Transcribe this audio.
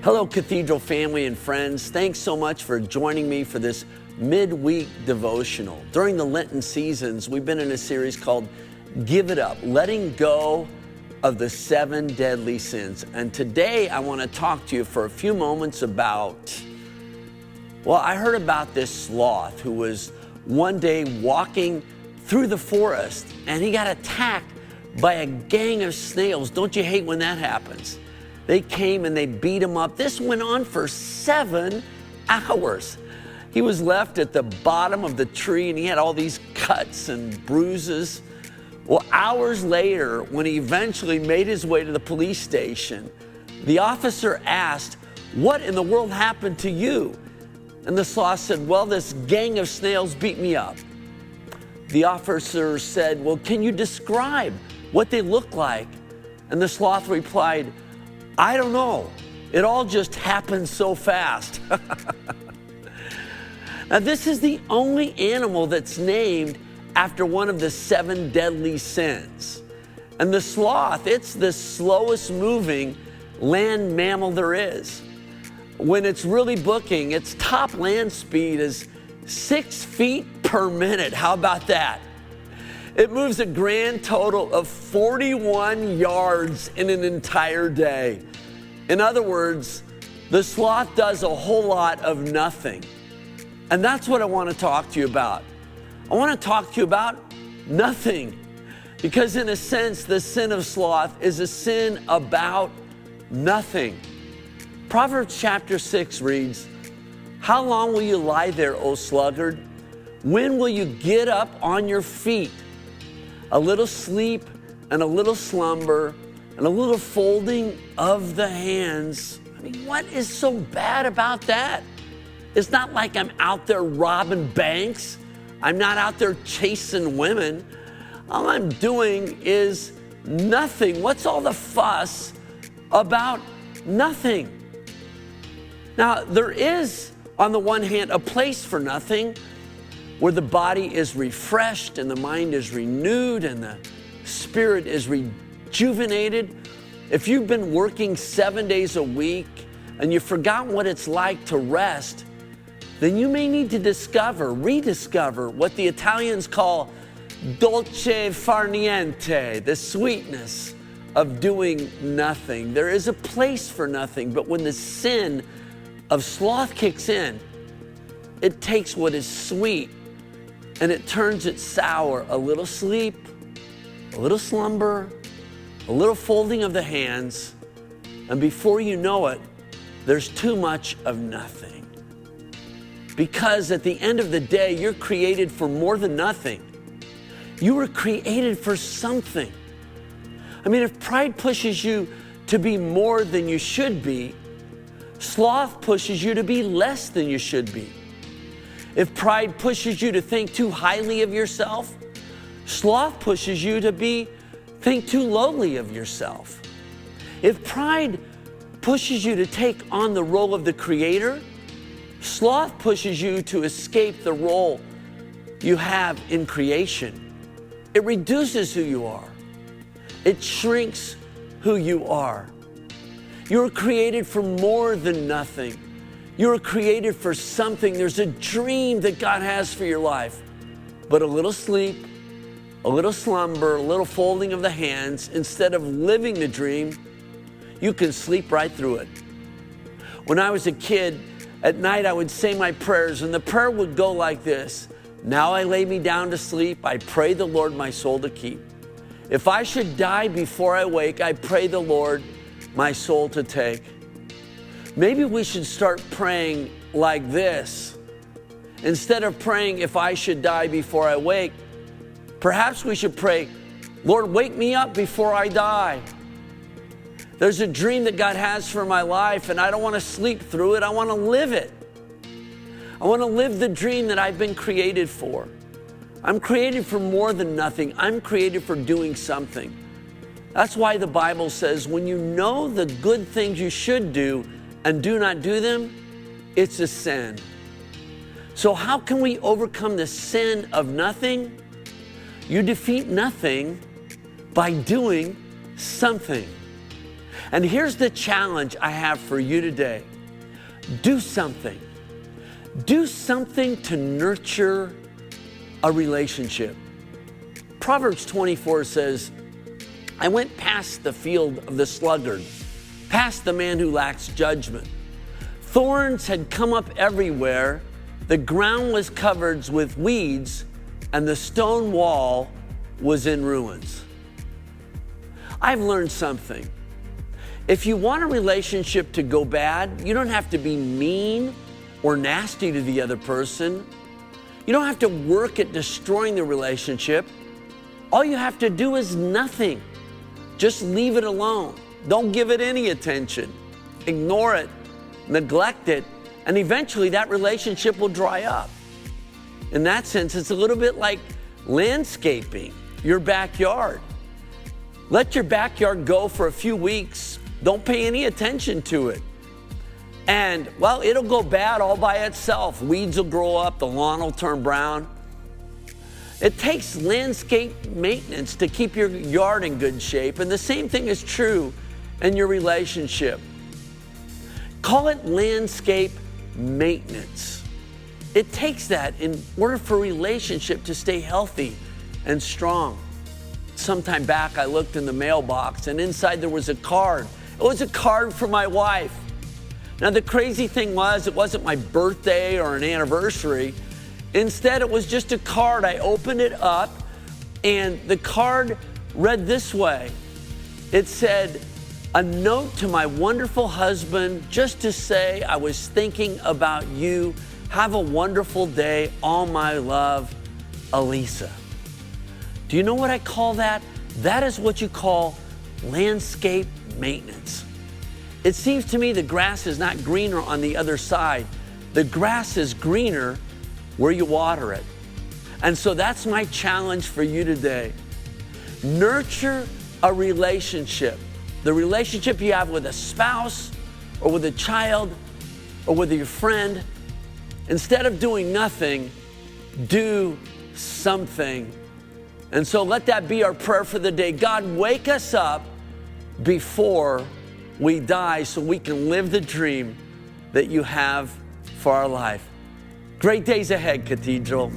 Hello, Cathedral family and friends. Thanks so much for joining me for this midweek devotional. During the Lenten seasons, we've been in a series called Give It Up, letting go of the 7 deadly sins. And today I want to talk to you for a few moments about, I heard about this sloth who was one day walking through the forest and he got attacked by a gang of snails. Don't you hate when that happens? They came and they beat him up. This went on for 7 hours. He was left at the bottom of the tree and he had all these cuts and bruises. Well, hours later, when he eventually made his way to the police station, the officer asked, "What in the world happened to you?" And the sloth said, "Well, this gang of snails beat me up." The officer said, "Well, can you describe what they look like?" And the sloth replied, "I don't know. It all just happened so fast." Now, this is the only animal that's named after one of the 7 deadly sins. And the sloth, it's the slowest moving land mammal there is. When it's really booking, its top land speed is 6 feet per minute. How about that? It moves a grand total of 41 yards in an entire day. In other words, the sloth does a whole lot of nothing. And that's what I want to talk to you about. I want to talk to you about nothing. Because in a sense, the sin of sloth is a sin about nothing. Proverbs chapter 6 reads, "How long will you lie there, O sluggard? When will you get up on your feet? A little sleep and a little slumber and a little folding of the hands." I mean, what is so bad about that? It's not like I'm out there robbing banks. I'm not out there chasing women. All I'm doing is nothing. What's all the fuss about nothing? Now, there is, on the one hand, a place for nothing where the body is refreshed and the mind is renewed and the spirit is rejuvenated. If you've been working 7 days a week and you've forgotten what it's like to rest, then you may need to rediscover what the Italians call dolce far niente, the sweetness of doing nothing. There is a place for nothing, but when the sin of sloth kicks in, it takes what is sweet and it turns it sour. A little sleep, a little slumber, a little folding of the hands, and before you know it, there's too much of nothing. Because at the end of the day, you're created for more than nothing. You were created for something. I mean, if pride pushes you to be more than you should be, sloth pushes you to be less than you should be. If pride pushes you to think too highly of yourself, sloth pushes you to think too lowly of yourself. If pride pushes you to take on the role of the creator, sloth pushes you to escape the role you have in creation. It reduces who you are. It shrinks who you are. You were created for more than nothing. You were created for something. There's a dream that God has for your life. But a little sleep, a little slumber, a little folding of the hands, instead of living the dream, you can sleep right through it. When I was a kid, at night I would say my prayers, and the prayer would go like this: "Now I lay me down to sleep, I pray the Lord my soul to keep. If I should die before I wake, I pray the Lord my soul to take." Maybe we should start praying like this. Instead of praying, "If I should die before I wake," perhaps we should pray, "Lord, wake me up before I die. There's a dream that God has for my life, and I don't want to sleep through it. I want to live it. I want to live the dream that I've been created for. I'm created for more than nothing. I'm created for doing something." That's why the Bible says when you know the good things you should do and do not do them, it's a sin. So how can we overcome the sin of nothing? You defeat nothing by doing something. And here's the challenge I have for you today. Do something. Do something to nurture a relationship. Proverbs 24 says, I went past the field of the sluggard, past the man who lacks judgment. Thorns had come up everywhere. The ground was covered with weeds, and the stone wall was in ruins. I've learned something. If you want a relationship to go bad, you don't have to be mean or nasty to the other person. You don't have to work at destroying the relationship. All you have to do is nothing. Just leave it alone. Don't give it any attention. Ignore it, neglect it, and eventually that relationship will dry up. In that sense, it's a little bit like landscaping your backyard. Let your backyard go for a few weeks. Don't pay any attention to it. And, well, it'll go bad all by itself. Weeds will grow up, the lawn will turn brown. It takes landscape maintenance to keep your yard in good shape, and the same thing is true in your relationship. Call it landscape maintenance. It takes that in order for a relationship to stay healthy and strong. Sometime back, I looked in the mailbox, and inside there was a card. It was a card for my wife. Now, the crazy thing was, it wasn't my birthday or an anniversary. Instead, it was just a card. I opened it up, and the card read this way. It said, a note to my wonderful husband, just to say I was thinking about you. Have a wonderful day. All my love, Elisa. Do you know what I call that? That is what you call landscape maintenance. It seems to me the grass is not greener on the other side. The grass is greener where you water it. And so that's my challenge for you today. Nurture a relationship. The relationship you have with a spouse or with a child or with your friend. Instead of doing nothing, do something. And so let that be our prayer for the day. God, wake us up before we die so we can live the dream that you have for our life. Great days ahead, Cathedral.